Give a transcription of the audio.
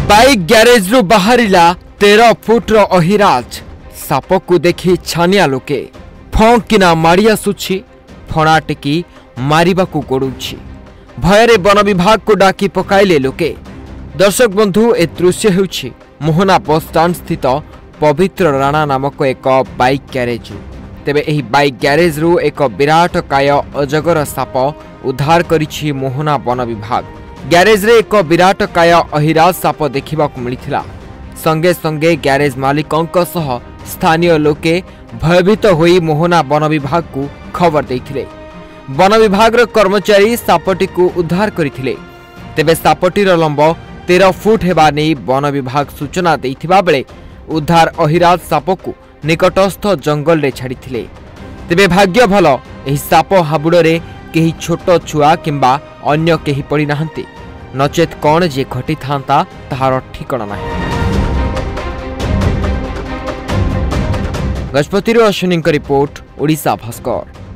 Bike garage रु बाहरिला 13 foot रो Ahiraj shop को देखी छानिया लोके फंकिना माड़ी आसुछि फणा टेकी मारिबा को गोड़ुछि भୟରେ वन विभाग को डाकी पकाइले लोके। दर्शक बंधु ए दृश्य हेउछि मोहना बस स्टैंड स्थित पवित्र राणा नामक एक बाइक ग्यारेज। तेबे एही बाइक ग्यारेज रु एक विराट काय अजगर साप उद्धार करिछि मोहना वन विभाग। ग्यारेज रे एक विराट काय अहिराज साप देखिबाकू मिलिथिला। संगे संगे ग्यारेज मालिकंक सह स्थानीय लोके भयभीत होई मोहना वन विभाग को खबर देथिले। वन विभाग कर्मचारी सापटी को उद्धार करथिले। तेबे सापटीर लंब 13 फुट हेबा नै वन विभाग सूचना देथिबा बेले उद्धार अहिराज साप को निकटस्थ जंगल रे छाड़िथिले। तेबे भाग्य भल एही साप हाबुडरे केही छोट छुआ किंबा अन्य केही पड़ी नाहंती, नचेत कौन जे घटी थांता ताहार ठिकाना नाही। गजपति अश्विनी रिपोर्ट, ओडिशा भास्कर।